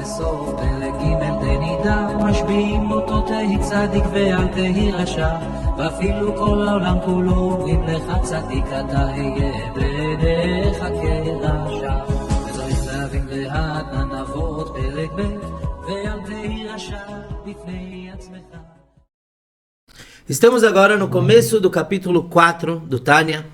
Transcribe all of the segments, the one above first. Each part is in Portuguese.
בסוף פלג ג' תנידה משביעים אותו תהי צדיק ואל תהי רשע ואפילו כל העולם כולו אומרים לך צדיק אתה היה בעיניך כרשע וצריך להבין להדנן אבות פלג ב' ואל תהי רשע בפני עצמך. Estamos agora no começo do capítulo 4 do Tânia.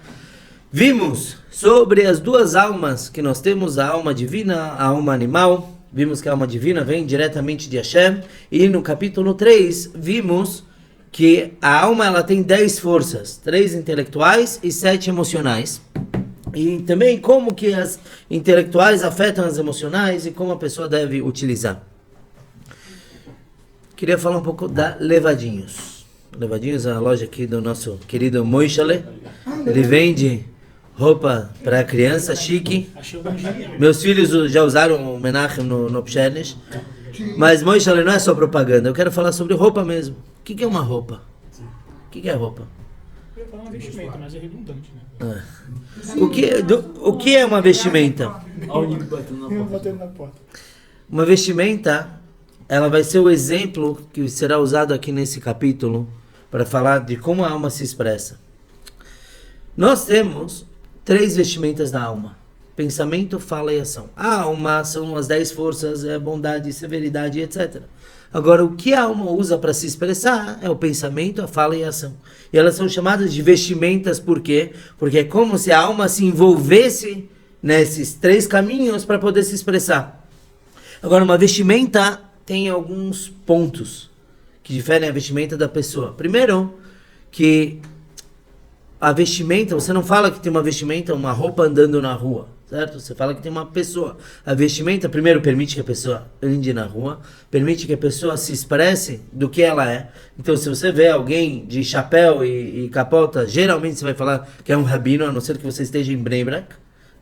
Vimos sobre as duas almas que nós temos, a alma divina, a alma animal. Vimos que a alma divina vem diretamente de Hashem. E no capítulo 3 vimos que a alma ela tem 10 forças, 3 intelectuais e 7 emocionais. E também como que as intelectuais afetam as emocionais e como a pessoa deve utilizar. Queria falar um pouco da Levadinhos. Levadinhos é a loja aqui do nosso querido Moishale. Ele vende roupa para criança, chique. Meus filhos já usaram o Menachem no Pshernish. Mas Moishale não é só propaganda. Eu quero falar sobre roupa mesmo. O que é uma roupa? O que é roupa? Eu ia falar uma vestimenta, mas é redundante, né? O que é uma vestimenta? Batendo na porta. Uma vestimenta, ela vai ser o exemplo que será usado aqui nesse capítulo para falar de como a alma se expressa. Nós temos 3 vestimentas da alma: pensamento, fala e ação. A alma são as 10 forças, é bondade, severidade, etc. Agora, o que a alma usa para se expressar é o pensamento, a fala e a ação. E elas são chamadas de vestimentas, por quê? Porque é como se a alma se envolvesse nesses 3 caminhos para poder se expressar. Agora, uma vestimenta tem alguns pontos que diferem a vestimenta da pessoa. Primeiro, que a vestimenta, você não fala que tem uma vestimenta, uma roupa andando na rua, certo? Você fala que tem uma pessoa. A vestimenta, primeiro, permite que a pessoa ande na rua, permite que a pessoa se expresse do que ela é. Então, se você vê alguém de chapéu e capota, geralmente você vai falar que é um rabino, a não ser que você esteja em Bnei Brak,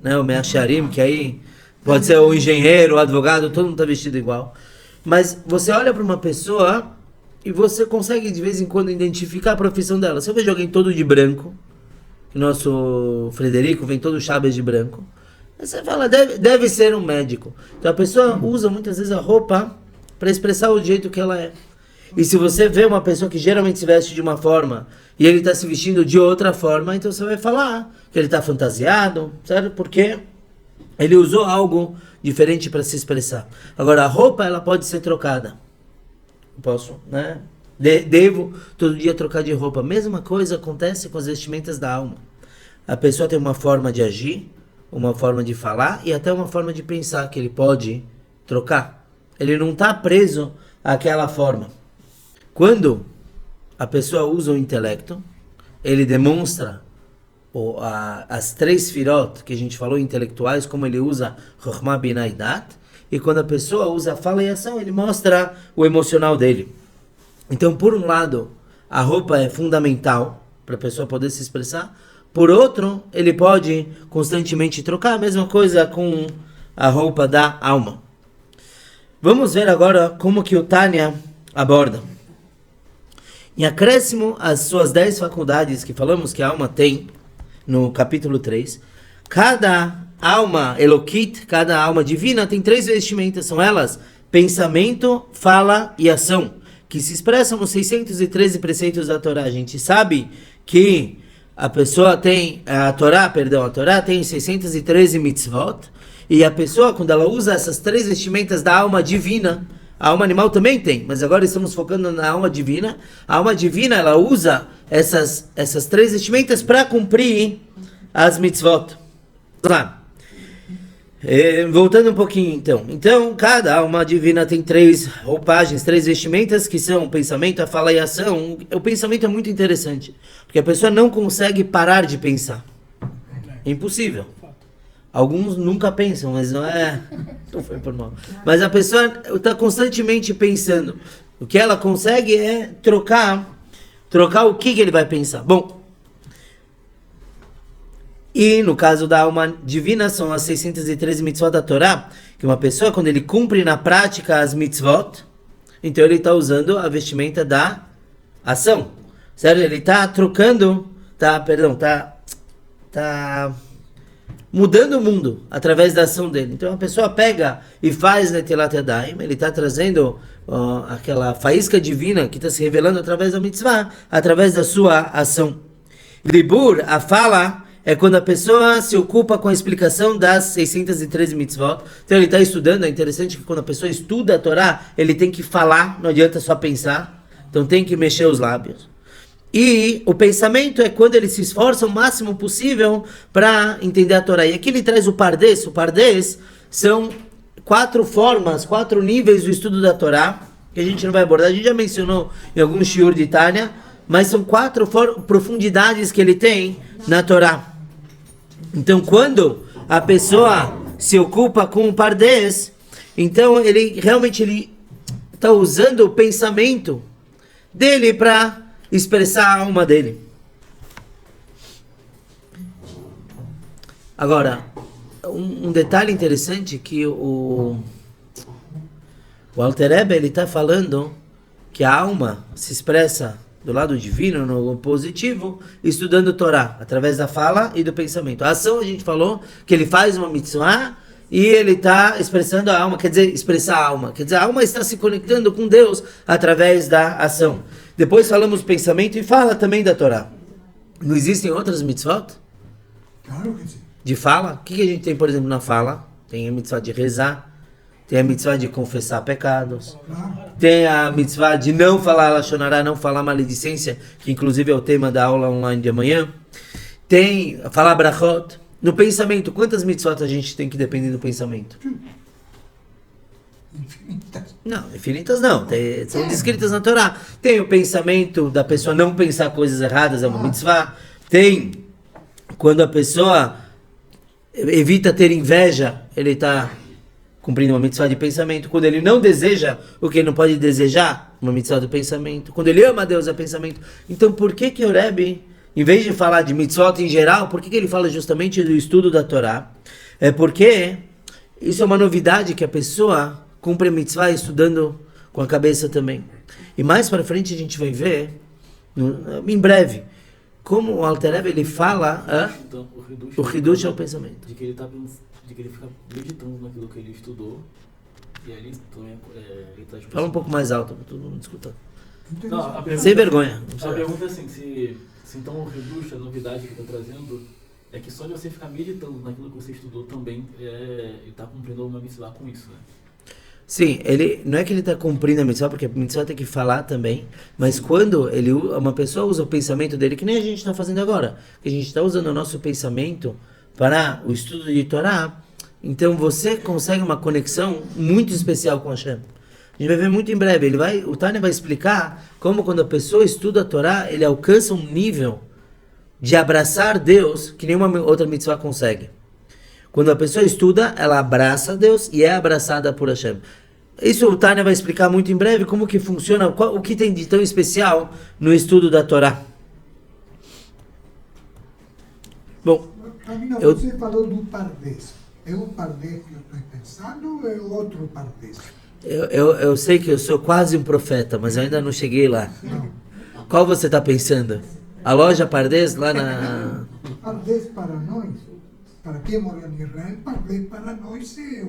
né? O Meacharim, que aí pode ser o engenheiro, o advogado, todo mundo está vestido igual. Mas você olha para uma pessoa e você consegue de vez em quando identificar a profissão dela. Se eu vejo alguém todo de branco, que nosso Frederico vem todo Chaves de branco, você fala, deve ser um médico. Então a pessoa usa muitas vezes a roupa para expressar o jeito que ela é. E se você vê uma pessoa que geralmente se veste de uma forma e ele está se vestindo de outra forma, então você vai falar que ele está fantasiado, certo? Porque ele usou algo diferente para se expressar. Agora, a roupa, ela pode ser trocada. Posso, né? Devo todo dia trocar de roupa. Mesma coisa acontece com as vestimentas da alma. A pessoa tem uma forma de agir, uma forma de falar e até uma forma de pensar que ele pode trocar. Ele não está preso àquela forma. Quando a pessoa usa o intelecto, ele demonstra as 3 firot que a gente falou intelectuais, como ele usa Chokhmah, Binah e Dat, e quando a pessoa usa a fala e a ação, ele mostra o emocional dele. Então, por um lado, a roupa é fundamental para a pessoa poder se expressar. Por outro, ele pode constantemente trocar a mesma coisa com a roupa da alma. Vamos ver agora como que o Tânia aborda. Em acréscimo às suas 10 faculdades que falamos que a alma tem, no capítulo 3, cada alma Elokit, cada alma divina tem 3 vestimentas, são elas pensamento, fala e ação, que se expressam nos 613 preceitos da Torá. A gente sabe que a pessoa tem, a Torá tem 613 mitzvot, e a pessoa, quando ela usa essas 3 vestimentas da alma divina, a alma animal também tem, mas agora estamos focando na alma divina. A alma divina, ela usa essas 3 vestimentas para cumprir as mitzvot. Claro. Voltando um pouquinho então. Então, cada alma divina tem 3 roupagens, 3 vestimentas, que são o pensamento, a fala e a ação. O pensamento é muito interessante, porque a pessoa não consegue parar de pensar. É impossível. Alguns nunca pensam, mas não foi por mal. Mas a pessoa está constantemente pensando. O que ela consegue é trocar o que ele vai pensar. Bom, e no caso da alma divina, são as 613 mitzvot da Torá, que uma pessoa, quando ele cumpre na prática as mitzvot, então ele está usando a vestimenta da ação. Certo? Ele está trocando, está mudando o mundo através da ação dele. Então a pessoa pega e faz Netilat Yadayim, ele está trazendo aquela faísca divina que está se revelando através da mitzvah, através da sua ação. Dibur, a fala, é quando a pessoa se ocupa com a explicação das 613 mitzvot. Então ele está estudando, é interessante que quando a pessoa estuda a Torá, ele tem que falar, não adianta só pensar. Então tem que mexer os lábios. E o pensamento é quando ele se esforça o máximo possível para entender a Torá. E aqui ele traz o Pardes. O Pardes são 4 formas, 4 níveis do estudo da Torá, que a gente não vai abordar. A gente já mencionou em alguns shiur de Tânia, mas são 4 profundidades que ele tem na Torá. Então, quando a pessoa se ocupa com o Pardes, então ele realmente está usando o pensamento dele para expressar a alma dele. Agora, um detalhe interessante que o Alter Rebbe, ele está falando que a alma se expressa do lado divino, no positivo, estudando Torá, através da fala e do pensamento. A ação, a gente falou que ele faz uma mitzvah e ele está expressando a alma, quer dizer, expressar a alma. Quer dizer, a alma está se conectando com Deus através da ação. Depois falamos pensamento e fala também da Torá. Não existem outras mitzvot? Claro que sim. De fala? O que a gente tem, por exemplo, na fala? Tem a mitzvah de rezar, tem a mitzvah de confessar pecados, tem a mitzvah de não falar Lashon Hara, não falar maledicência, que inclusive é o tema da aula online de amanhã. Tem falar brachot. No pensamento, quantas mitzvot a gente tem que depender do pensamento? Infinitas. Não, infinitas não, são descritas na Torá. Tem o pensamento da pessoa não pensar coisas erradas, é uma mitzvah. Tem quando a pessoa evita ter inveja, ele está cumprindo uma mitzvah de pensamento. Quando ele não deseja o que ele não pode desejar, uma mitzvah do pensamento. Quando ele ama a Deus, é pensamento. Então por que o Rebbe, em vez de falar de mitzvot em geral, por que ele fala justamente do estudo da Torá? É porque isso é uma novidade que a pessoa cumpre a mitzvah estudando com a cabeça também. E mais para frente a gente vai ver, em breve, como o Alter Rebbe, ele fala, então, o Hidush é o pensamento. De que ele fica meditando naquilo que ele estudou. E aí ele tá Fala um pouco mais alto para todo mundo escutar. Não, a pergunta, Sem vergonha. A pergunta é assim, se então o Hidush, a novidade que ele está trazendo, é que só de você ficar meditando naquilo que você estudou também, ele está cumprindo uma mitzvah com isso, né? Sim, ele não é que ele está cumprindo a mitzvah, porque a mitzvah tem que falar também, mas quando uma pessoa usa o pensamento dele, que nem a gente está fazendo agora, que a gente está usando o nosso pensamento para o estudo de Torá, então você consegue uma conexão muito especial com Hashem. A gente vai ver muito em breve, o Tânia vai explicar como quando a pessoa estuda a Torá, ele alcança um nível de abraçar Deus que nenhuma outra mitzvah consegue. Quando a pessoa estuda, ela abraça Deus e é abraçada por Hashem. Isso o Tânia vai explicar muito em breve como que funciona, o que tem de tão especial no estudo da Torá. Bom, Rabino, você falou do Pardes. É o Pardes que eu estou pensando ou é outro Pardes? Eu sei que eu sou quase um profeta, mas eu ainda não cheguei lá. Não. Qual você está pensando? A loja Pardes lá na... Pardes para nós, para quem mora em Israel, Pardes para nós é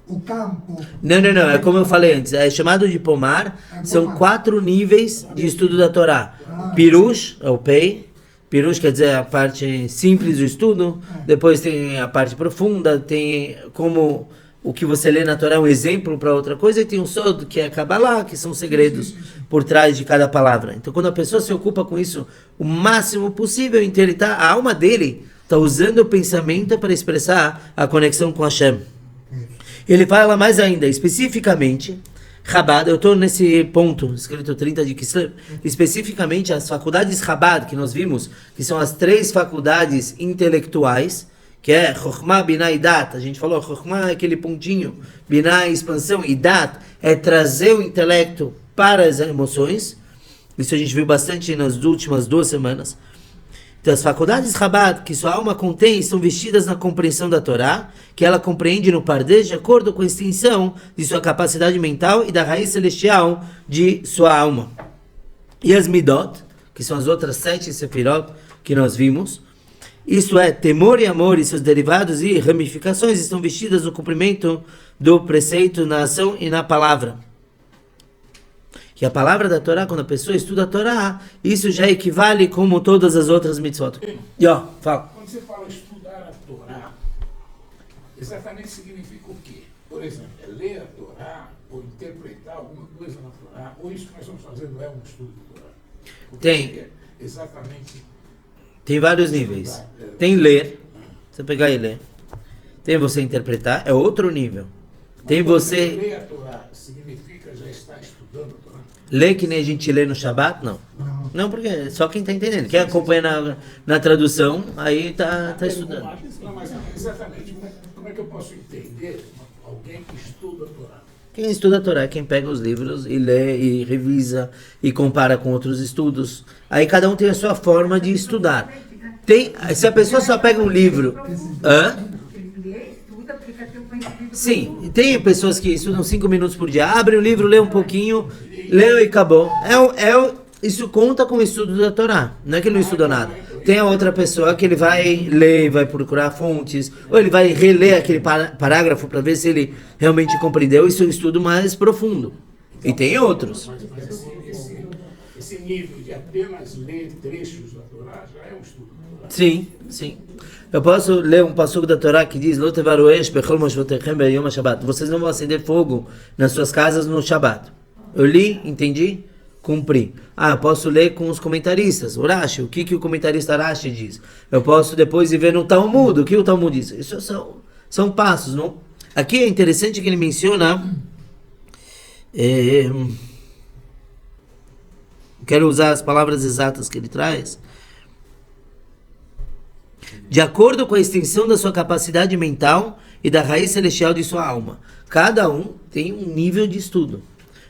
o campo. Não, é como eu falei antes, é chamado de pomar, são 4 níveis de estudo da Torá. Pirush, é o Pei, Pirush quer dizer a parte simples do estudo, depois tem a parte profunda, tem como o que você lê na Torá é um exemplo para outra coisa, e tem um Sod, que é Kabbalah, que são segredos por trás de cada palavra. Então quando a pessoa se ocupa com isso o máximo possível, então a alma dele está usando o pensamento para expressar a conexão com Hashem. Ele fala mais ainda, especificamente, Chabad, eu estou nesse ponto, escrito 30 de Kislev, especificamente as faculdades Chabad, que nós vimos, que são as 3 faculdades intelectuais, que é Chokhmah, Binah e Dat. A gente falou, Chokhmah é aquele pontinho, Binah é expansão, e Dat é trazer o intelecto para as emoções. Isso a gente viu bastante nas últimas 2 semanas. Então, as faculdades Chabad, que sua alma contém, são vestidas na compreensão da Torá, que ela compreende no Pardes de acordo com a extensão de sua capacidade mental e da raiz celestial de sua alma. E as Midot, que são as outras 7 Sefirot que nós vimos, Isso é, temor e amor e seus derivados e ramificações estão vestidas no cumprimento do preceito na ação e na palavra. Que a palavra da Torá, quando a pessoa estuda a Torá, isso já equivale como todas as outras mitzvot. E ó, fala. Quando você fala estudar a Torá, exatamente significa o quê? Por exemplo, é ler a Torá ou interpretar alguma coisa na Torá, ou isso que nós estamos fazendo é um estudo da Torá? Tem. Exatamente. Tem vários níveis. Tem ler, você pegar e ler. Tem você interpretar, é outro nível. Tem você... Ler a Torá significa já estar estudando a Torá? Ler que nem a gente lê no Shabat? Não. Não, porque só quem está entendendo. Quem acompanha na tradução, aí tá estudando. Não, mas exatamente, como é que eu posso entender alguém que estuda a Torá? Quem estuda a Torá é quem pega os livros e lê e revisa e compara com outros estudos. Aí cada um tem a sua forma de estudar. Se a pessoa só pega um livro... Sim, tem pessoas que estudam 5 minutos por dia, abre o livro, lê um pouquinho, lê e acabou. Isso conta como estudo da Torá, não é que ele não estudou nada. Tem a outra pessoa que ele vai ler, vai procurar fontes, ou ele vai reler aquele parágrafo para ver se ele realmente compreendeu. Isso é um estudo mais profundo. E tem outros. Mas esse nível de apenas ler trechos da Torá já é um estudo da Torá. Sim, sim. Eu posso ler um passuco da Torá que diz: "Lo tevaru esh bechol mosvotechem beyom ha-Shabbat." Vocês não vão acender fogo nas suas casas no Shabat. Eu li, entendi, cumpri. Eu posso ler com os comentaristas. O Rashi, o que o comentarista Rashi diz? Eu posso depois ir ver no Talmud, o que o Talmud diz. Isso são passos, não? Aqui é interessante que ele menciona... quero usar as palavras exatas que ele traz. De acordo com a extensão da sua capacidade mental e da raiz celestial de sua alma. Cada um tem um nível de estudo.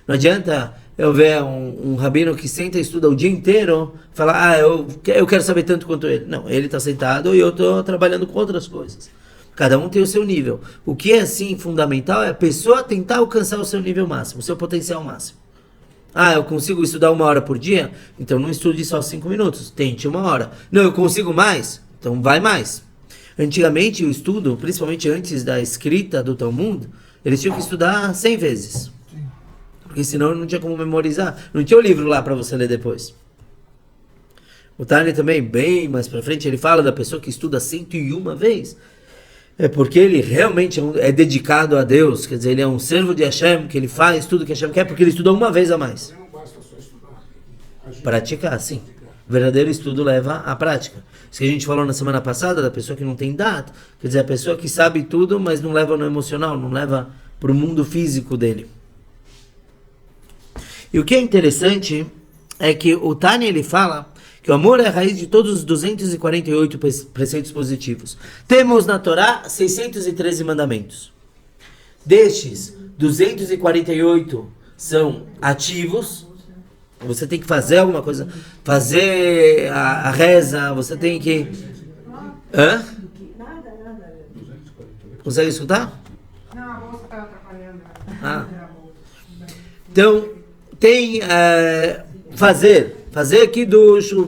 Não adianta eu ver um rabino que senta e estuda o dia inteiro, falar, eu quero saber tanto quanto ele. Não, ele está sentado e eu estou trabalhando com outras coisas. Cada um tem o seu nível. O que é, assim, fundamental é a pessoa tentar alcançar o seu nível máximo, o seu potencial máximo. Eu consigo estudar 1 hora por dia? Então não estude só 5 minutos, tente 1 hora. Não, eu consigo mais? Então vai mais. Antigamente o estudo, principalmente antes da escrita do Talmud, eles tinham que estudar 100 vezes. Porque senão não tinha como memorizar. Não tinha o livro lá para você ler depois. O Tânia também, bem mais para frente, ele fala da pessoa que estuda 101 vezes. É porque ele realmente é dedicado a Deus. Quer dizer, ele é um servo de Hashem, que ele faz tudo que Hashem quer, porque ele estudou 1 vez a mais. Não basta só estudar. Praticar, sim. O verdadeiro estudo leva à prática. Isso que a gente falou na semana passada, da pessoa que não tem data. Quer dizer, a pessoa que sabe tudo, mas não leva no emocional, não leva para o mundo físico dele. E o que é interessante é que o Tânia, ele fala que o amor é a raiz de todos os 248 preceitos positivos. Temos na Torá 613 mandamentos. Destes, 248 são ativos. Você tem que fazer alguma coisa, fazer a reza, você tem que... Consegue escutar? Não, a bolsa está atrapalhando. Então, tem fazer aqui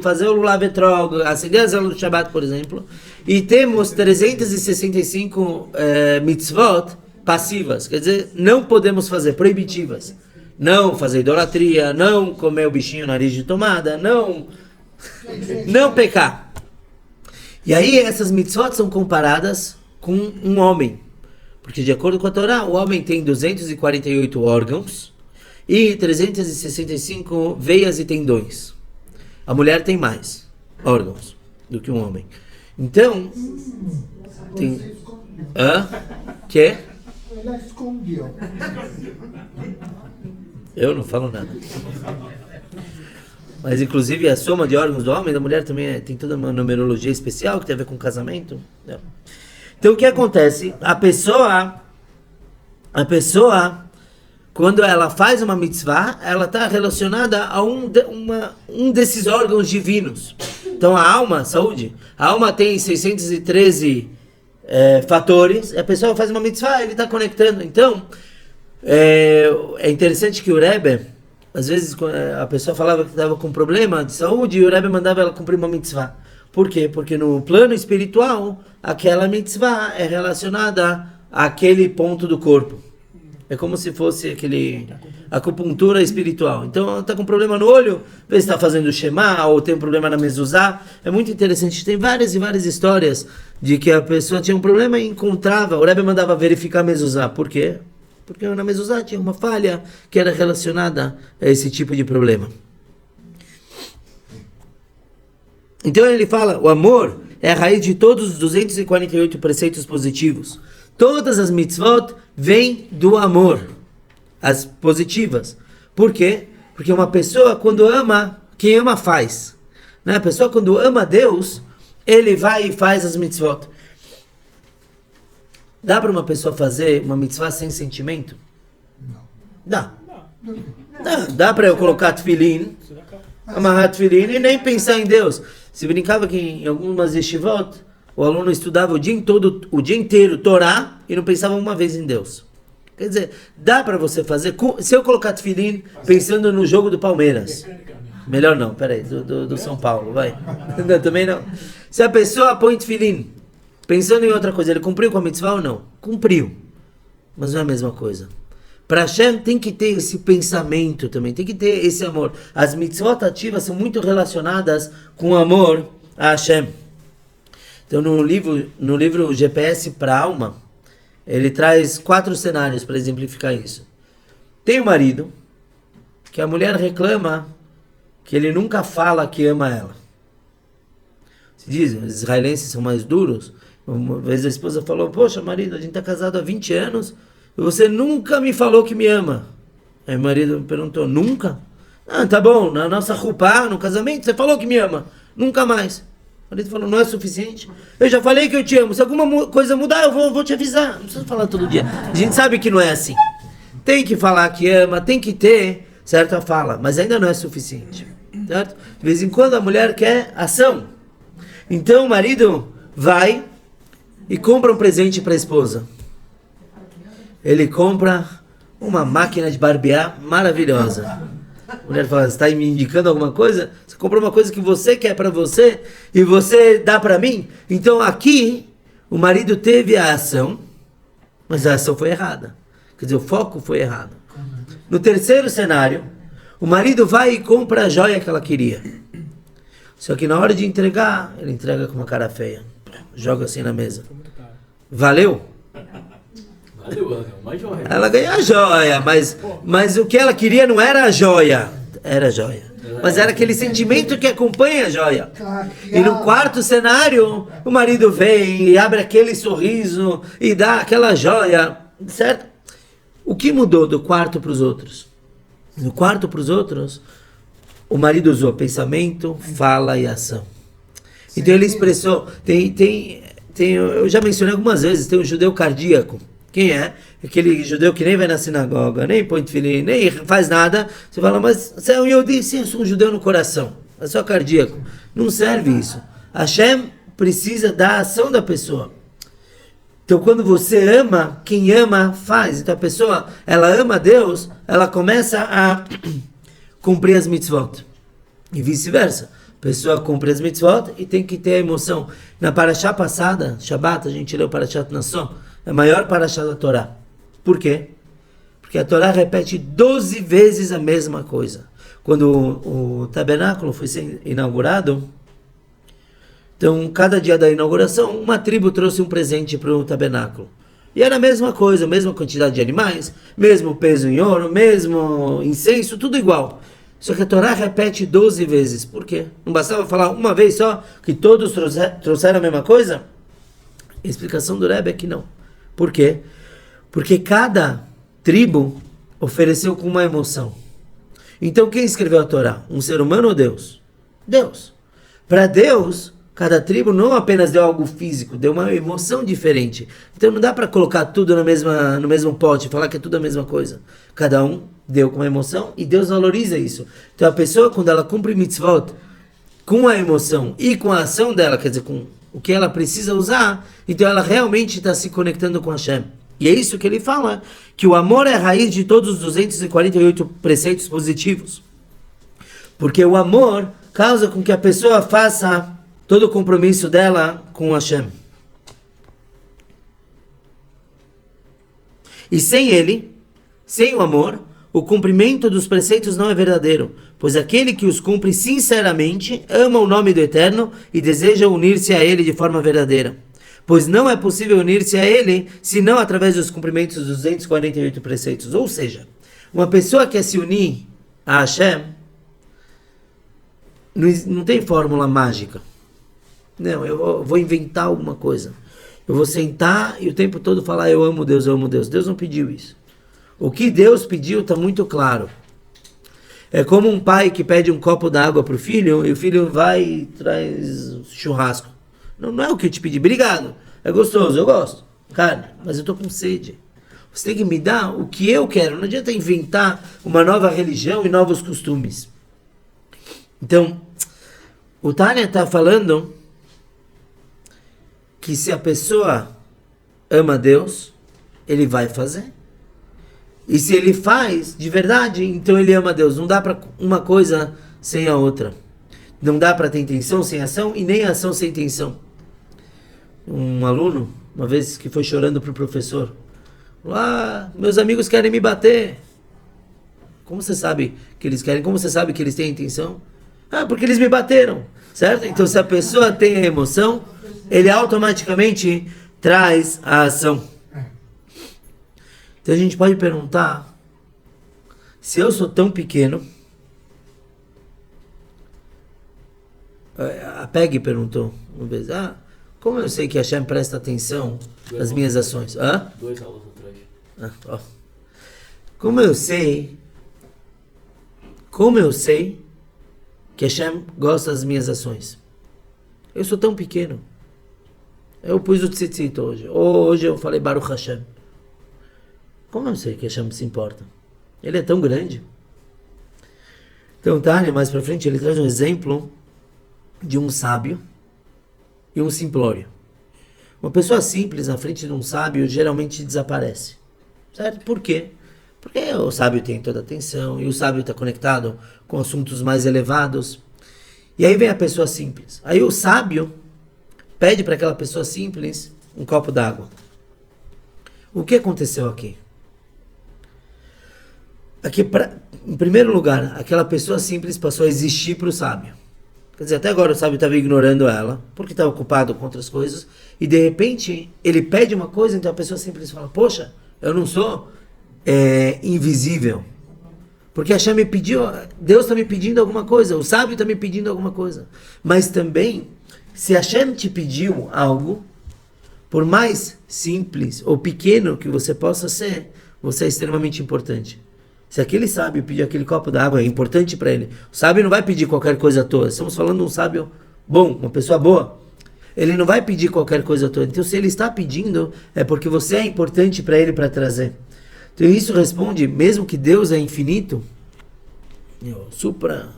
fazer o Lulavetrog, acender as aulas do Shabbat, por exemplo, e temos 365 mitzvot passivas, quer dizer, não podemos fazer, proibitivas. Não fazer idolatria, não comer o bichinho nariz de tomada, não pecar. E aí essas mitzvot são comparadas com um homem. Porque de acordo com a Torá, o homem tem 248 órgãos e 365 veias e tendões. A mulher tem mais órgãos do que um homem. Então, tem... Que? Ela escondeu. Eu não falo nada. Mas inclusive a soma de órgãos do homem e da mulher também tem toda uma numerologia especial que tem a ver com casamento. Não. Então o que acontece? A pessoa, quando ela faz uma mitzvah, ela está relacionada a um desses órgãos divinos. Então a alma, saúde, a alma tem 613 fatores, a pessoa faz uma mitzvah, ele está conectando. Então, é interessante que o Rebbe, às vezes a pessoa falava que estava com problema de saúde e o Rebbe mandava ela cumprir uma mitzvah. Por quê? Porque no plano espiritual, aquela mitzvah é relacionada àquele ponto do corpo. É como se fosse acupuntura espiritual. Então, está com problema no olho, vê se está fazendo Shema, ou tem um problema na mezuzá. É muito interessante. Tem várias e várias histórias de que a pessoa tinha um problema e encontrava. O Rebbe mandava verificar a mezuzá. Por quê? Porque na mezuzá tinha uma falha que era relacionada a esse tipo de problema. Então ele fala, o amor é a raiz de todos os 248 preceitos positivos. Todas as mitzvot vêm do amor, as positivas. Por quê? Porque uma pessoa quando ama, quem ama faz. Né? A pessoa quando ama Deus, ele vai e faz as mitzvot. Dá para uma pessoa fazer uma mitzvah sem sentimento? Não. Dá. Dá para eu colocar tefilin, amarrar tefilin e nem pensar em Deus. Se brincava que em algumas yeshivot, o aluno estudava o dia inteiro Torá e não pensava uma vez em Deus. Quer dizer, dá para você fazer, se eu colocar tefilin pensando no jogo do Palmeiras. Melhor não, peraí, do São Paulo, vai. Não, também não. Se a pessoa põe tefilin pensando em outra coisa, ele cumpriu com a mitzvah ou não? Cumpriu. Mas não é a mesma coisa. Para Hashem tem que ter esse pensamento também, tem que ter esse amor. As mitzvot ativas são muito relacionadas com o amor a Hashem. Então no livro GPS para a Alma, ele traz 4 cenários para exemplificar isso. Tem o marido, que a mulher reclama que ele nunca fala que ama ela. Se diz, os israelenses são mais duros. Uma vez a esposa falou, poxa marido, a gente está casado há 20 anos, e você nunca me falou que me ama. Aí o marido perguntou, nunca? Ah, tá bom, na nossa rupá, no casamento, você falou que me ama. Nunca mais. O marido falou, não é suficiente? Eu já falei que eu te amo, se alguma coisa mudar, eu vou te avisar. Não precisa falar todo dia. A gente sabe que não é assim. Tem que falar que ama, tem que ter certa fala, mas ainda não é suficiente. Certo? De vez em quando a mulher quer ação. Então o marido vai e compra um presente para a esposa. Ele compra uma máquina de barbear maravilhosa. A mulher fala, você está me indicando alguma coisa? Você comprou uma coisa que você quer para você e você dá para mim? Então aqui o marido teve a ação, mas a ação foi errada. Quer dizer, o foco foi errado. No terceiro cenário, o marido vai e compra a joia que ela queria. Só que na hora de entregar, ele entrega com uma cara feia. Joga assim na mesa. Valeu? Valeu, ela ganhou uma joia. Ela ganhou a joia, mas o que ela queria não era a joia. Era a joia. Mas era aquele sentimento que acompanha a joia. E no quarto cenário, o marido vem e abre aquele sorriso e dá aquela joia. Certo? O que mudou do quarto para os outros? No quarto para os outros, o marido usou pensamento, fala e ação. Então ele expressou, eu já mencionei algumas vezes, tem um judeu cardíaco. Quem é? Aquele judeu que nem vai na sinagoga, nem põe tefilin, nem faz nada. Você fala, mas você é um Yehudi? Sim, eu sou um judeu no coração. É só cardíaco. Não serve isso. Hashem precisa da ação da pessoa. Então quando você ama, quem ama faz. Então a pessoa, ela ama Deus, ela começa a cumprir as mitzvot. E vice-versa. A pessoa cumpre as mitzvot e tem que ter a emoção. Na Parashá passada, Shabbat, a gente leu Parashat Nassó, é a maior Parashá da Torá. Por quê? Porque a Torá repete 12 vezes a mesma coisa. Quando o tabernáculo foi ser inaugurado, então cada dia da inauguração, uma tribo trouxe um presente para o tabernáculo. E era a mesma coisa, a mesma quantidade de animais, mesmo peso em ouro, mesmo incenso, tudo igual. Só que a Torá repete 12 vezes. Por quê? Não bastava falar uma vez só que todos trouxeram a mesma coisa? A explicação do Rebbe é que não. Por quê? Porque cada tribo ofereceu com uma emoção. Então quem escreveu a Torá? Um ser humano ou Deus? Deus. Para Deus, cada tribo não apenas deu algo físico, deu uma emoção diferente. Então não dá para colocar tudo no mesmo pote, falar que é tudo a mesma coisa. Cada um deu com uma emoção e Deus valoriza isso. Então a pessoa, quando ela cumpre mitzvot com a emoção e com a ação dela, quer dizer, com o que ela precisa usar, então ela realmente está se conectando com Hashem. E é isso que ele fala, que o amor é a raiz de todos os 248 preceitos positivos. Porque o amor causa com que a pessoa faça todo o compromisso dela com Hashem. E sem ele, sem o amor, o cumprimento dos preceitos não é verdadeiro, pois aquele que os cumpre sinceramente ama o nome do Eterno e deseja unir-se a ele de forma verdadeira. Pois não é possível unir-se a ele senão através dos cumprimentos dos 248 preceitos. Ou seja, uma pessoa que quer se unir a Hashem, não tem fórmula mágica. Não, eu vou inventar alguma coisa. Eu vou sentar e o tempo todo falar eu amo Deus, eu amo Deus. Deus não pediu isso. O que Deus pediu está muito claro. É como um pai que pede um copo d'água para o filho e o filho vai e traz churrasco. Não é o que eu te pedi. Obrigado. É gostoso, eu gosto. Carne, mas eu estou com sede. Você tem que me dar o que eu quero. Não adianta inventar uma nova religião e novos costumes. Então, o Tânia está falando que se a pessoa ama Deus, ele vai fazer. E se ele faz de verdade, então ele ama Deus. Não dá para uma coisa sem a outra. Não dá para ter intenção sem ação e nem ação sem intenção. Um aluno, uma vez que foi chorando para o professor, meus amigos querem me bater. Como você sabe que eles querem? Como você sabe que eles têm intenção? Porque eles me bateram, certo? Então se a pessoa tem a emoção, ele automaticamente traz a ação. Então a gente pode perguntar, se eu sou tão pequeno, a Peggy perguntou uma vez, como eu sei que a Hashem presta atenção nas minhas ações? 2 aulas atrás. Como eu sei que Hashem gosta das minhas ações? Eu sou tão pequeno. Eu pus o tzitzit hoje. Hoje eu falei Baruch Hashem. Como eu sei que Hashem se importa? Ele é tão grande. Então, Tânia, mais pra frente, ele traz um exemplo de um sábio e um simplório. Uma pessoa simples na frente de um sábio geralmente desaparece. Certo? Por quê? Porque o sábio tem toda a atenção e o sábio está conectado com assuntos mais elevados. E aí vem a pessoa simples. Aí o sábio pede para aquela pessoa simples um copo d'água. O que aconteceu aqui? Em primeiro lugar, aquela pessoa simples passou a existir para o sábio. Quer dizer, até agora o sábio estava ignorando ela, porque estava ocupado com outras coisas, e de repente ele pede uma coisa, então a pessoa simples fala, poxa, eu não sou invisível. Porque Hashem me pediu, Deus está me pedindo alguma coisa, o sábio está me pedindo alguma coisa. Mas também, se Hashem te pediu algo, por mais simples ou pequeno que você possa ser, você é extremamente importante. Se aquele sábio pedir aquele copo d'água, é importante para ele. O sábio não vai pedir qualquer coisa à toa. Estamos falando de um sábio bom, uma pessoa boa. Ele não vai pedir qualquer coisa à toa. Então, se ele está pedindo, é porque você é importante para ele para trazer. Então, isso responde, mesmo que Deus é infinito, supra,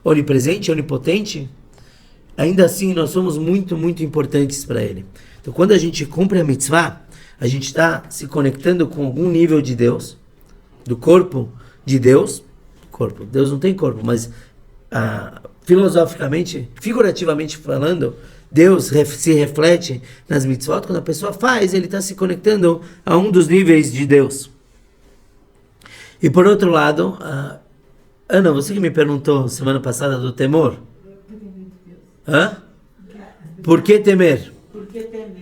onipresente, onipotente, ainda assim nós somos muito, muito importantes para ele. Então, quando a gente cumpre a mitzvah, a gente está se conectando com algum nível de Deus, do corpo de Deus. Deus não tem corpo, mas filosoficamente, figurativamente falando, Deus se reflete nas mitzvot. Quando a pessoa faz, ele está se conectando a um dos níveis de Deus. E por outro lado, Ana, você que me perguntou semana passada do temor. Por que temer? Por que temer?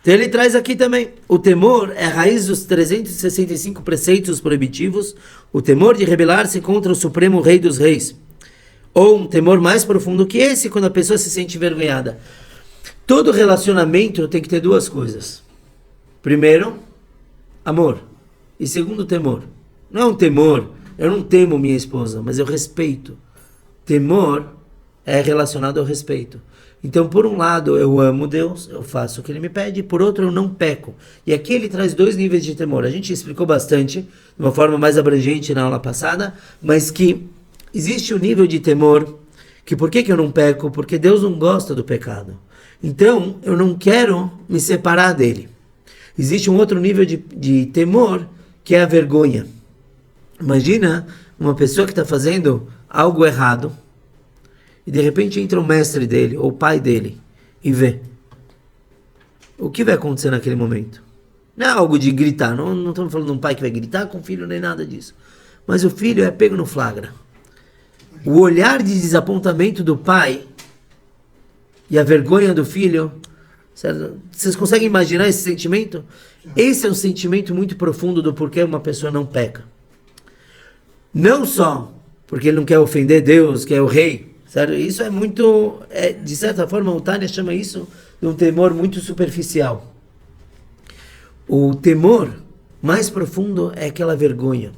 Então ele traz aqui também, o temor é a raiz dos 365 preceitos proibitivos, o temor de rebelar-se contra o Supremo Rei dos Reis. Ou um temor mais profundo que esse, quando a pessoa se sente envergonhada. Todo relacionamento tem que ter duas coisas. Primeiro, amor. E segundo, temor. Não é um temor, eu não temo minha esposa, mas eu respeito. Temor é relacionado ao respeito. Então, por um lado, eu amo Deus, eu faço o que Ele me pede, por outro, eu não peco. E aqui ele traz 2 níveis de temor. A gente explicou bastante, de uma forma mais abrangente na aula passada, mas que existe um nível de temor, que por que eu não peco? Porque Deus não gosta do pecado. Então, eu não quero me separar dele. Existe um outro nível de temor, que é a vergonha. Imagina uma pessoa que está fazendo algo errado, e de repente entra o mestre dele, ou o pai dele, e vê. O que vai acontecer naquele momento? Não é algo de gritar, não estamos falando de um pai que vai gritar com o filho, nem nada disso. Mas o filho é pego no flagra. O olhar de desapontamento do pai e a vergonha do filho, certo? Vocês conseguem imaginar esse sentimento? Esse é um sentimento muito profundo do porquê uma pessoa não peca. Não só porque ele não quer ofender Deus, que é o rei, certo? Isso é muito, de certa forma, o Tânia chama isso de um temor muito superficial. O temor mais profundo é aquela vergonha.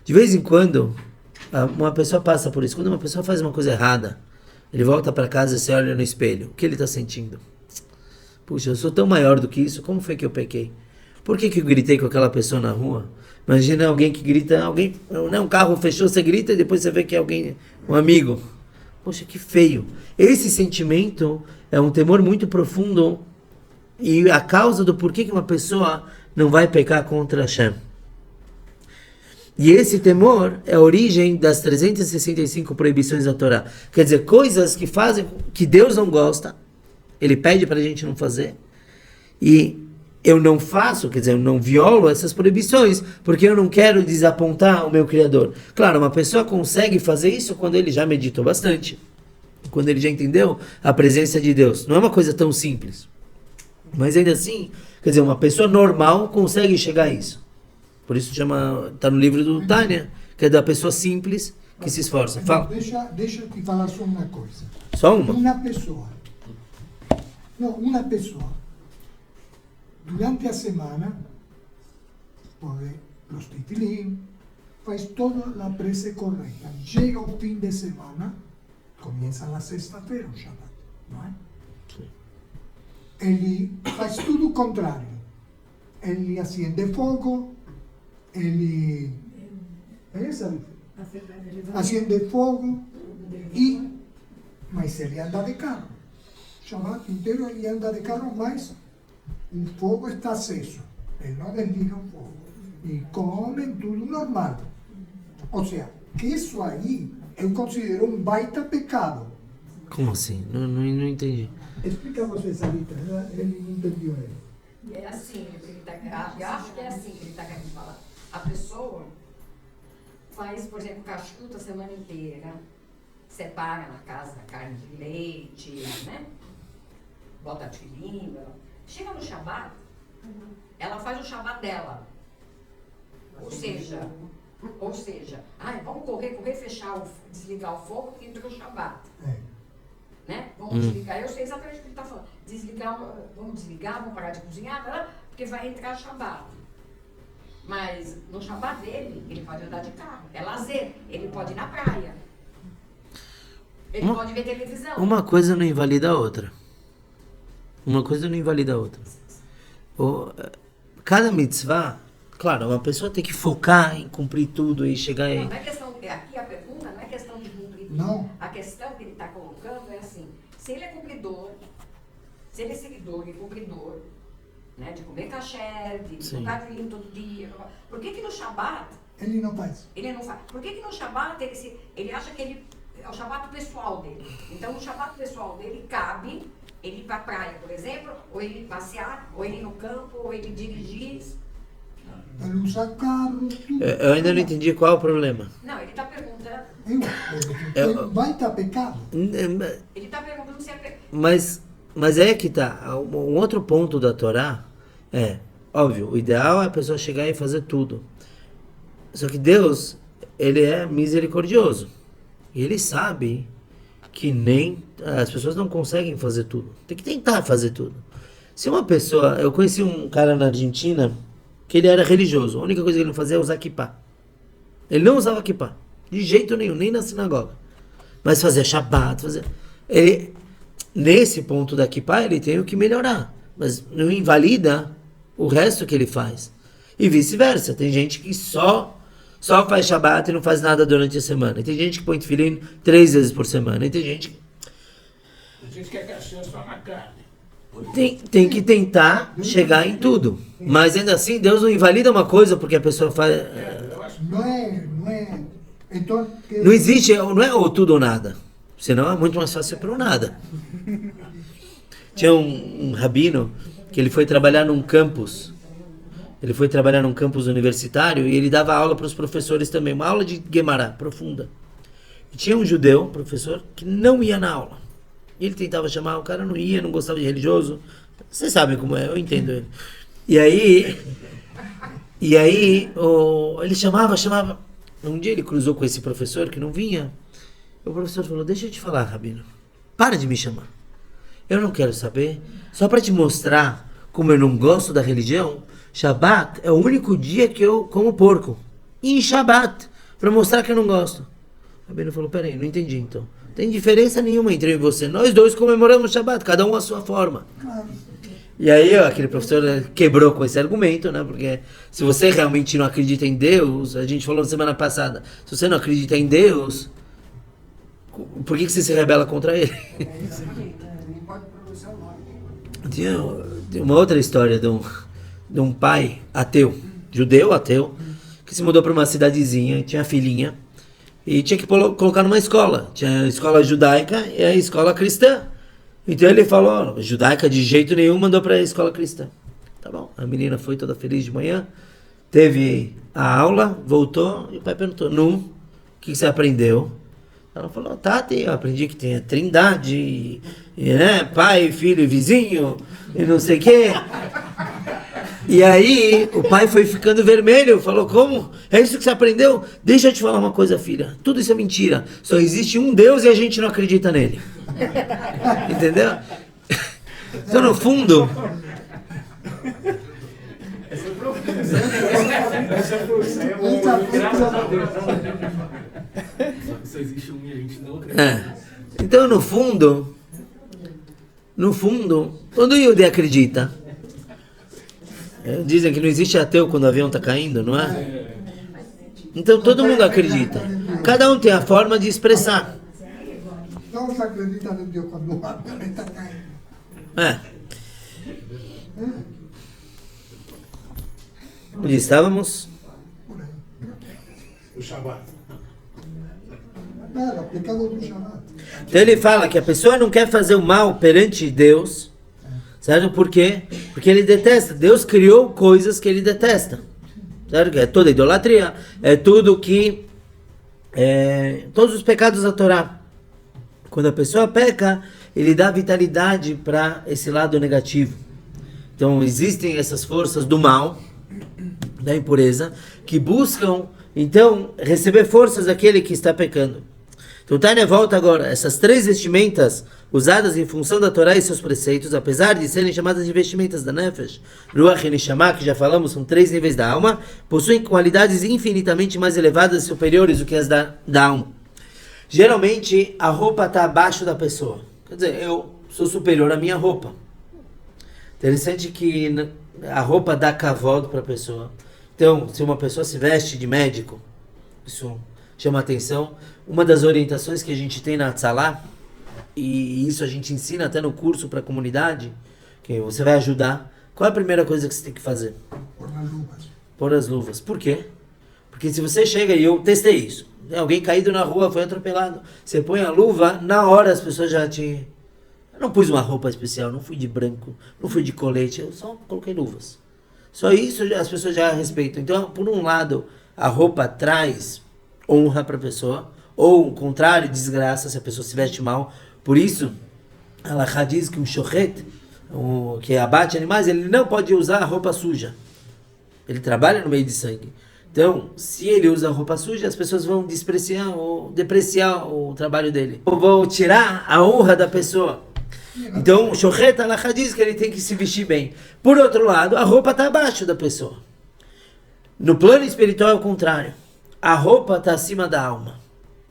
De vez em quando, uma pessoa passa por isso. Quando uma pessoa faz uma coisa errada, ele volta para casa e se olha no espelho. O que ele está sentindo? Puxa, eu sou tão maior do que isso, como foi que eu pequei? Por que eu gritei com aquela pessoa na rua? Imagina alguém que grita, um carro fechou, você grita e depois você vê que é alguém, um amigo. Poxa, que feio. Esse sentimento é um temor muito profundo e a causa do porquê que uma pessoa não vai pecar contra Hashem. E esse temor é a origem das 365 proibições da Torá. Quer dizer, coisas que fazem, que Deus não gosta, Ele pede para a gente não fazer, e eu não faço, quer dizer, eu não violo essas proibições, porque eu não quero desapontar o meu Criador. Claro, uma pessoa consegue fazer isso quando ele já meditou bastante, quando ele já entendeu a presença de Deus. Não é uma coisa tão simples. Mas ainda assim, quer dizer, uma pessoa normal consegue chegar a isso. Por isso está no livro do Tânia, que é da pessoa simples que se esforça. Fala. Deixa eu te falar só uma coisa. Só uma? Uma pessoa, durante a semana, põe os tefilin, faz toda a prece correta. Chega o fim de semana, começa na sexta-feira o Shabbat, não é? Sim. Ele faz tudo o contrário. Ele acende fogo, ele acende fogo, mas ele anda de carro. O Shabbat inteiro ele anda de carro, mas o fogo está aceso. Ele não desliga o fogo. E comem tudo normal. Ou seja, que isso aí eu considero um baita pecado. Como assim? Não entendi. Explica você, Sarita. Ele não entendeu. É assim, eu acho que é assim que ele está querendo falar. A pessoa faz, por exemplo, kashrut a semana inteira, separa na casa carne de leite, né? Bota tefilin. Chega no Shabbat, ela faz o Shabbat dela. Ou seja, vamos correr, desligar o fogo porque entrou o Shabbat. Né? Vamos desligar, eu sei exatamente o que ele está falando. Vamos desligar, vamos parar de cozinhar, porque vai entrar Shabbat. Mas no Shabbat dele, ele pode andar de carro, é lazer, ele pode ir na praia, ele pode ver televisão. Uma coisa não invalida a outra. Cada mitzvah, claro, uma pessoa tem que focar em cumprir tudo e chegar em... Não é questão, aqui a pergunta não é questão de cumprir tudo. Não. A questão que ele está colocando é assim, se ele é cumpridor, se ele é seguidor e cumpridor, né, de comer kasher, de botar vinho todo dia, por que no Shabbat... Ele não faz. Por que no Shabbat ele acha que é o Shabbat pessoal dele? Então, no Shabbat pessoal dele cabe ele ir para a praia, por exemplo, ou ele passear, ou ele ir no campo, ou ele dirigir. Ele usa carro, tudo. Eu ainda não entendi qual é o problema. Não, ele está perguntando... Vai estar pecado? Ele está perguntando se é pecado. Mas é que tá. Um outro ponto da Torá é, óbvio, o ideal é a pessoa chegar e fazer tudo. Só que Deus, Ele é misericordioso. E Ele sabe que nem as pessoas não conseguem fazer tudo. Tem que tentar fazer tudo. Se uma pessoa... Eu conheci um cara na Argentina que ele era religioso. A única coisa que ele não fazia é usar kippah. Ele não usava kippah. De jeito nenhum, nem na sinagoga. Mas fazia Shabbat, Ele, nesse ponto da kippah, ele tem o que melhorar. Mas não invalida o resto que ele faz. E vice-versa. Tem gente que só faz Shabbat e não faz nada durante a semana. E tem gente que põe tefilin 3 vezes por semana. E tem gente que... A gente quer caixinha só na carne. Tem que tentar chegar em tudo. Mas ainda assim, Deus não invalida uma coisa porque a pessoa faz... Não é. Então, Não existe, não é ou tudo ou nada. Senão é muito mais fácil para o nada. Tinha um rabino que ele foi trabalhar num campus. Ele foi trabalhar num campus universitário e ele dava aula para os professores também. Uma aula de Gemara, profunda. E tinha um judeu, professor, que não ia na aula. Ele tentava chamar, o cara não ia, não gostava de religioso. Vocês sabem como é, eu entendo ele. E aí ele chamava. Um dia ele cruzou com esse professor que não vinha. O professor falou, deixa eu te falar, rabino. Para de me chamar. Eu não quero saber. Só para te mostrar como eu não gosto da religião, Shabat é o único dia que eu como porco. Em Shabat. Para mostrar que eu não gosto. O rabino falou, peraí, não entendi então. Não tem diferença nenhuma entre eu e você. Nós dois comemoramos Shabat, cada um a sua forma. E aí aquele professor quebrou com esse argumento, né? Porque se você realmente não acredita em Deus, a gente falou na semana passada, se você não acredita em Deus, por que você se rebela contra ele? Tinha uma outra história de um pai ateu, judeu ateu, que se mudou para uma cidadezinha, tinha filhinha, e tinha que colocar numa escola. Tinha a escola judaica e a escola cristã. Então ele falou, judaica de jeito nenhum, mandou para a escola cristã. Tá bom, a menina foi toda feliz de manhã, teve a aula, voltou, e o pai perguntou, o que você aprendeu? Ela falou, Tati, eu aprendi que tem a trindade, né, pai, filho e vizinho, e não sei o quê. E aí o pai foi ficando vermelho, falou, como? É isso que você aprendeu? Deixa eu te falar uma coisa, filha, tudo isso é mentira, só existe um Deus e a gente não acredita nele. Entendeu? Então no fundo... Só existe um e a gente não acredita. Então no fundo, todo Yehudi acredita. Dizem que não existe ateu quando o avião está caindo, não é? Então todo mundo acredita. Cada um tem a forma de expressar. Não se acredita em Deus quando o avião está caindo. Onde estávamos? O Shabat. Claro, pecado do Shabat. Então ele fala que a pessoa não quer fazer o mal perante Deus, certo? Por quê? Porque ele detesta. Deus criou coisas que ele detesta, certo? É toda idolatria, é tudo que... todos os pecados da Torá. Quando a pessoa peca, ele dá vitalidade para esse lado negativo. Então existem essas forças do mal, da impureza, que buscam, então, receber forças daquele que está pecando. Então Tânia volta agora. Essas 3 vestimentas usadas em função da Torá e seus preceitos, apesar de serem chamadas de vestimentas da Nefesh, Ruach e Neshama, que já falamos, são 3 níveis da alma, possuem qualidades infinitamente mais elevadas e superiores do que as da alma. Geralmente, a roupa está abaixo da pessoa. Quer dizer, eu sou superior à minha roupa. Interessante que a roupa dá kavod para a pessoa. Então, se uma pessoa se veste de médico, isso chama atenção. Uma das orientações que a gente tem na Tzalá, e isso a gente ensina até no curso para a comunidade, que você vai ajudar. Qual é a primeira coisa que você tem que fazer? Pôr as luvas. Pôr as luvas. Por quê? Porque se você chega, e eu testei isso, alguém caído na rua, foi atropelado, você põe a luva, na hora as pessoas já te... Eu não pus uma roupa especial, não fui de branco, não fui de colete, eu só coloquei luvas. Só isso as pessoas já respeitam. Então, por um lado, a roupa traz honra para a pessoa, ou o contrário, desgraça se a pessoa se veste mal. Por isso, ela diz que um shochet, que abate animais, ele não pode usar a roupa suja. Ele trabalha no meio de sangue. Então, se ele usa roupa suja, as pessoas vão despreciar ou depreciar o trabalho dele. Ou vão tirar a honra da pessoa. Então, o shochet, ela diz que ele tem que se vestir bem. Por outro lado, a roupa está abaixo da pessoa. No plano espiritual é o contrário. A roupa está acima da alma.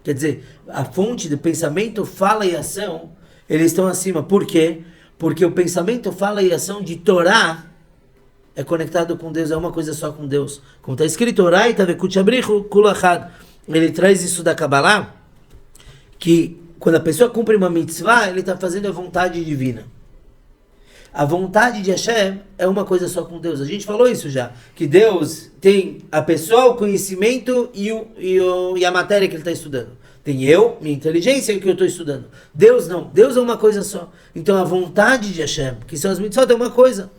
Quer dizer, a fonte do pensamento, fala e ação, eles estão acima. Por quê? Porque o pensamento, fala e ação de Torá é conectado com Deus, é uma coisa só com Deus. Como está escrito, ele traz isso da Kabbalah, que quando a pessoa cumpre uma mitzvah, ele está fazendo a vontade divina. A vontade de Hashem é uma coisa só com Deus. A gente falou isso já, que Deus tem a pessoa, o conhecimento e a matéria que ele está estudando. Tem eu, minha inteligência e o que eu estou estudando. Deus não. Deus é uma coisa só. Então a vontade de Hashem, que são as mitzvot, é uma coisa.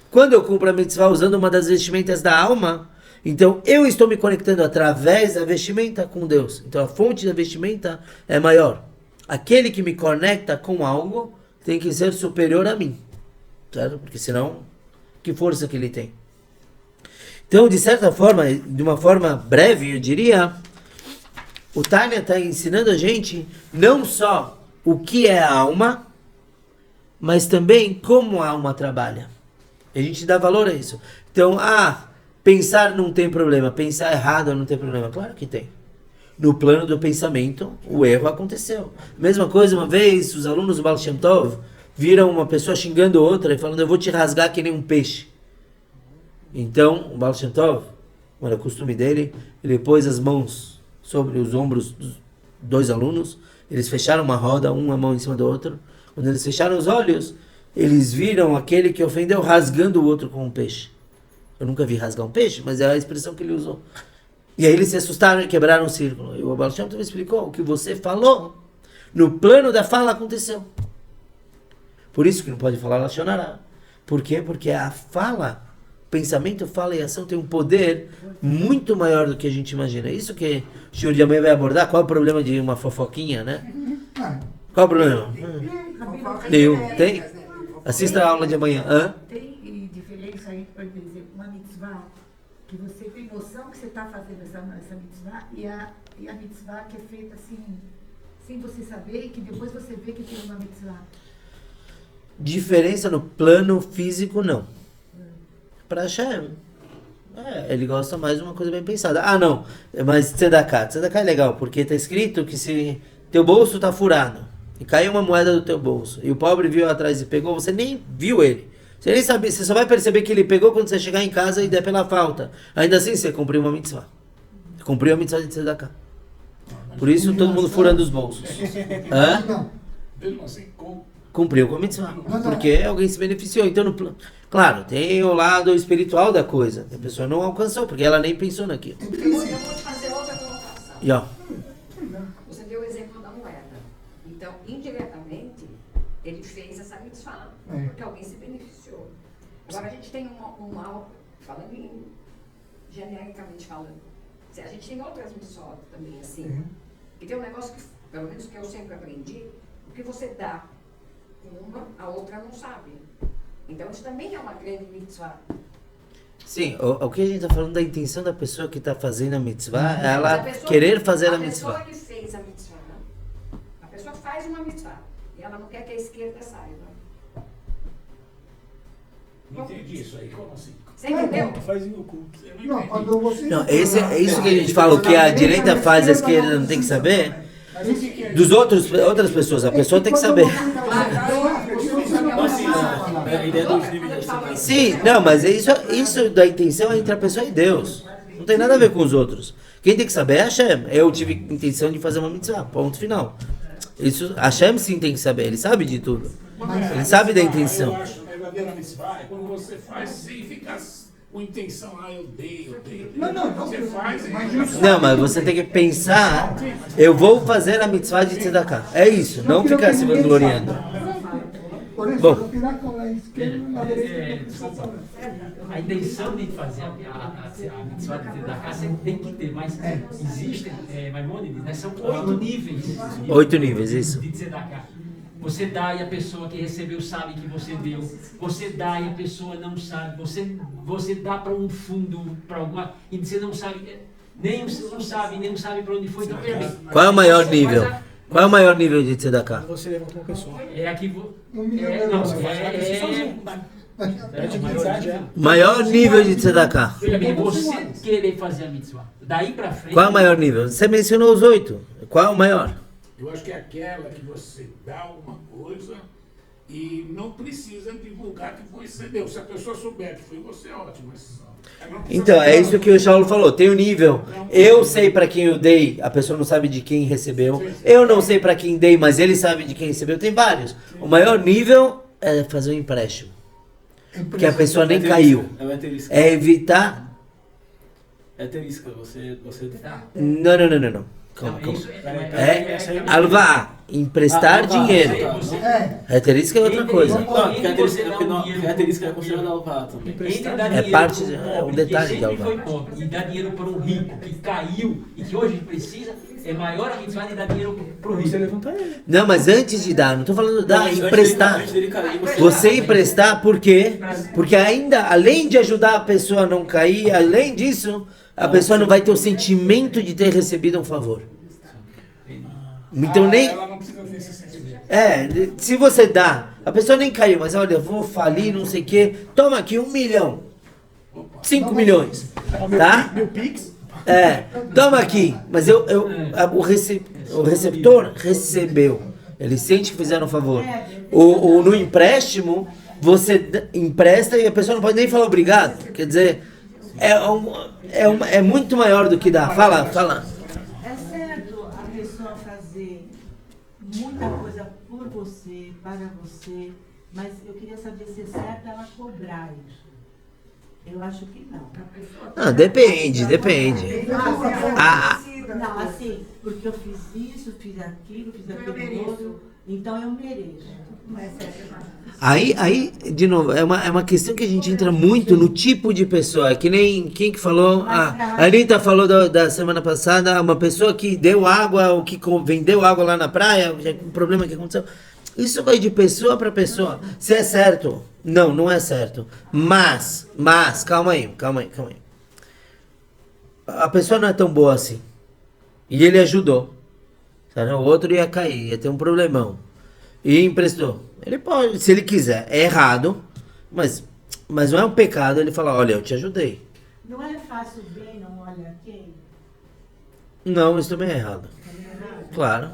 Quando eu cumpro a mitzvah usando uma das vestimentas da alma, então eu estou me conectando através da vestimenta com Deus. Então a fonte da vestimenta é maior. Aquele que me conecta com algo tem que ser superior a mim. Certo? Porque senão, que força que ele tem? Então, de certa forma, de uma forma breve, eu diria, o Tânia está ensinando a gente não só o que é a alma, mas também como a alma trabalha. A gente dá valor a isso. Então, pensar não tem problema, pensar errado não tem problema. Claro que tem. No plano do pensamento, o erro aconteceu. Mesma coisa, uma vez, os alunos do Baal Shem Tov viram uma pessoa xingando outra e falando, eu vou te rasgar que nem um peixe. Então, o Baal Shem Tov, como era o costume dele, ele pôs as mãos sobre os ombros dos dois alunos, eles fecharam uma roda, uma mão em cima do outro. Quando eles fecharam os olhos, eles viram aquele que ofendeu rasgando o outro com um peixe. Eu nunca vi rasgar um peixe, mas é a expressão que ele usou. E aí eles se assustaram e quebraram o círculo. E o Baal Shem Tov explicou, o que você falou, no plano da fala aconteceu. Por isso que não pode falar Lashon Hara. Por quê? Porque a fala, pensamento, fala e ação tem um poder muito maior do que a gente imagina. Isso que o senhor de amanhã vai abordar. Qual é o problema de uma fofoquinha, né? Qual é o problema? Nenhum. Tem? Assista a aula de amanhã. Tem diferença aí, por exemplo, uma mitzvah, que você tem noção que você está fazendo essa mitzvah, e a mitzvah que é feita assim, sem você saber, e que depois você vê que tem uma mitzvah. Diferença no plano físico, não. Para Hashem, ele gosta mais de uma coisa bem pensada. Não, mas Tzedakah. Tzedakah é legal, porque está escrito que se teu bolso está furado e caiu uma moeda do teu bolso e o pobre viu atrás e pegou, você nem viu ele. Você nem sabe, você só vai perceber que ele pegou quando você chegar em casa e der pela falta. Ainda assim, você cumpriu uma mitzvah. Cumpriu a mitzvah de Tzedakah. Por isso, todo mundo furando os bolsos. Não. Mesmo assim, Cumpriu com a mitzvah. Porque alguém se beneficiou. Então, claro, tem o lado espiritual da coisa. A pessoa não alcançou, porque ela nem pensou naquilo. Eu vou te fazer outra colocação. E ó. Você deu o exemplo da moeda. Então, indiretamente, ele fez essa mitzvah, porque alguém se beneficiou. Agora, a gente tem falando genericamente falando, a gente tem outras mitzvot também, assim. E tem um negócio que, pelo menos que eu sempre aprendi, o que você dá uma, a outra não sabe. Então, isso também é uma grande mitzvah. Sim, o que a gente está falando da intenção da pessoa que está fazendo a mitzvah, é ela querer fazer a mitzvah. A pessoa que fez a mitzvah, a pessoa faz uma mitzvah e ela não quer que a esquerda saiba. não entendi isso aí, como assim? Você entendeu? Faz em oculto. Não, quando você... Não, é isso que a gente fala, o que a direita faz, a esquerda não tem que saber. Dos outras pessoas, a pessoa tem que saber. A ideia dos níveis de separar. Sim, não, mas isso da intenção é entre a pessoa e Deus. Não tem nada a ver com os outros. Quem tem que saber é Hashem. Eu tive intenção de fazer uma mitzvah, ponto final. Isso, Hashem sim tem que saber, ele sabe de tudo. Ele sabe da intenção. Eu acho que a verdadeira mitzvah é quando você faz sem ficar com intenção, eu dei. Não, Você faz e... Não, mas você tem que pensar, eu vou fazer a mitzvah de Tzedakah. É isso, não ficar se vangloriando. Por isso, Bom. não tirar com a esquerda e a direita. Desculpa. A intenção de fazer a mitzvah de Tzedakah sempre tem que ter, mas existem, Maimônides, né, são 8 níveis. 8 níveis, isso. De Tzedakah. Você dá e a pessoa que recebeu sabe que você deu. Você dá e a pessoa não sabe. Você dá para um fundo, para alguma... E você não sabe, nem não sabe para onde foi. Então, Qual é o maior nível? Qual é o maior nível de Tzedakah? Você levantou uma pessoa. É aqui... Maior nível de Tzedakah. Veja bem, você querer fazer a mitzvah. Daí para frente... Qual é o maior nível? Você mencionou os 8. Qual é o maior? Eu acho que é aquela que você dá alguma coisa e não precisa divulgar que foi você deu. Se a pessoa souber que foi você, ótimo. Mas Então, é isso que o Saulo falou. Tem o nível. Eu sei para quem eu dei, a pessoa não sabe de quem recebeu. Eu não sei para quem dei, mas ele sabe de quem recebeu. Tem vários. O maior nível é fazer um empréstimo. Porque a pessoa nem caiu. É o heterisca. É evitar... Heterisca, você... Não. Calma. Isso Alvá, emprestar dinheiro. Característica é outra coisa. Não, característica é considerada alvá também. Entre dar É dinheiro parte, para é um pobre, detalhe que de sempre alvá. foi pobre, e dar dinheiro para um rico que caiu e que hoje precisa, é maior a mitzvah de dar dinheiro para o Você rico. levantar ele. Não, mas antes de dar, não tô falando de dar, Antes emprestar. dele cair, Você emprestar por quê? Porque ainda, além de ajudar a pessoa a não cair, além disso, a pessoa não vai ter o sentimento de ter recebido um favor. Então nem... Ela não precisa ter esse sentimento. Se você dá, a pessoa nem caiu, mas olha, eu vou falir, não sei o quê, toma aqui 1 milhão, 5 milhões, tá? Meu Pix. Toma aqui, mas o receptor recebeu, ele sente que fizeram um favor. No empréstimo, você empresta e a pessoa não pode nem falar obrigado, quer dizer, é muito maior do que dá. Fala. É certo a pessoa fazer muita coisa por você, para você, mas eu queria saber se é certo ela cobrar isso. Eu acho que não. Não, depende. Não, assim, porque eu fiz isso, fiz aquilo outro, então eu mereço. Aí, de novo, é uma questão que a gente entra muito no tipo de pessoa. Que nem quem que falou? A Anitta falou da semana passada, uma pessoa que deu água, ou que vendeu água lá na praia, um problema que aconteceu. Isso vai de pessoa para pessoa. Se é certo? Não é certo. Mas, calma aí. A pessoa não é tão boa assim. E ele ajudou. O outro ia cair, ia ter um problemão. E emprestou. Ele pode, se ele quiser. É errado, mas não é um pecado ele falar, olha, eu te ajudei. Não é fácil bem, não olha quem? Não, isso também é errado. Claro.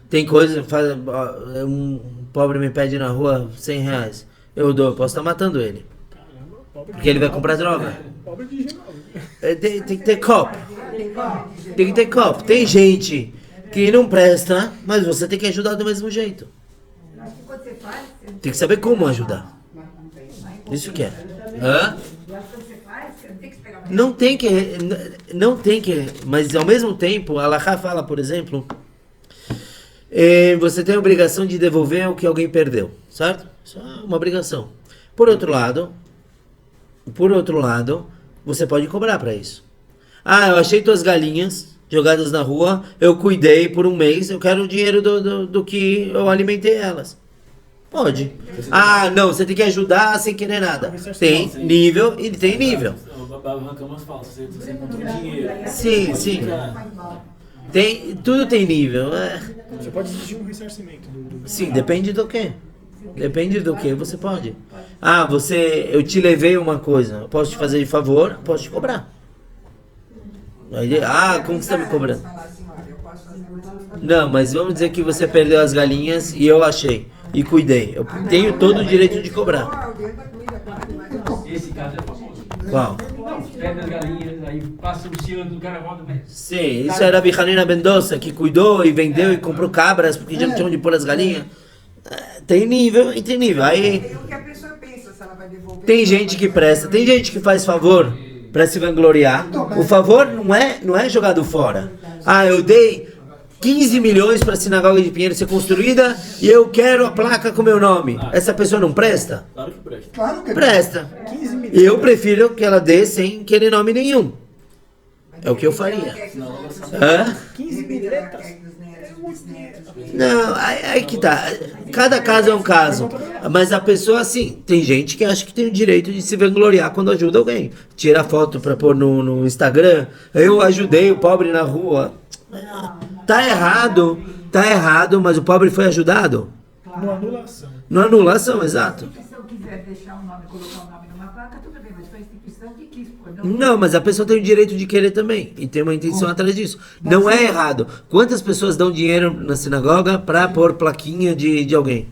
Tem coisa, um pobre me pede na rua 100 reais. Eu dou, eu posso estar matando ele. Caramba, pobre. Porque ele vai comprar droga. Pobre de geral. Tem que ter copo. Tem que ter copo. Tem gente que não presta, mas você tem que ajudar do mesmo jeito. Acho que quando você faz, você Tem que saber como ajudar. Isso que é. Hã? eu acho que quando você faz, você não tem que esperar Não tem que, mas ao mesmo tempo, a Alahá fala, por exemplo, você tem a obrigação de devolver o que alguém perdeu, certo? Isso é uma obrigação. Por outro lado, você pode cobrar para isso. Eu achei tuas galinhas jogadas na rua, eu cuidei por um mês, eu quero o dinheiro do que eu alimentei elas. Pode. Não, você tem que ajudar sem querer nada. Tem nível e tem nível. Arrancamos falso, você encontrou dinheiro. Sim. Tudo tem nível. Você pode exigir um ressarcimento do... Sim, depende do quê? Depende do que você pode. Eu te levei uma coisa, eu posso te fazer de favor, posso te cobrar. Como você está me cobrando? Não, mas vamos dizer que você perdeu as galinhas e eu achei e cuidei. Eu tenho todo o direito de cobrar. Esse caso é famoso. Qual? Não, pega as galinhas, aí passa o ciano do cara, volta, mas... Sim, isso era a Bihanina Mendoza, que cuidou e vendeu e comprou cabras porque já não tinha onde pôr as galinhas. Tem nível e tem nível. Aí Tem o que a pessoa pensa, se ela vai devolver. tem gente que presta, tem gente que faz favor para se vangloriar. O favor não é jogado fora. Eu dei 15 milhões para a sinagoga de Pinheiro ser construída e eu quero a placa com meu nome. Essa pessoa não presta? Claro que presta. Claro que Presta. Eu prefiro que ela dê sem querer nome nenhum. É o que eu faria. 15 milhetas. Não, aí que tá. Cada caso é um caso. Mas a pessoa, assim, tem gente que acha que tem o direito de se vangloriar quando ajuda alguém. Tira foto pra pôr no Instagram. Eu ajudei o pobre na rua. Tá errado, mas o pobre foi ajudado. No anulação. Na anulação, exato. Se eu quiser deixar um nome, colocar um nome numa placa, tudo bem, mas foi a instituição que quis pôr. Não, mas a pessoa tem o direito de querer também. E tem uma intenção atrás disso. Não é errado. Quantas pessoas dão dinheiro na sinagoga pra pôr plaquinha de alguém?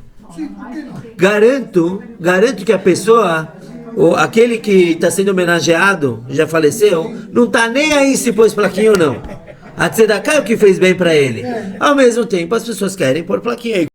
Garanto que a pessoa, aquele que está sendo homenageado, já faleceu, não tá nem aí se pôs plaquinha ou não. A Tzedakah é o que fez bem pra ele. Ao mesmo tempo, as pessoas querem pôr plaquinha.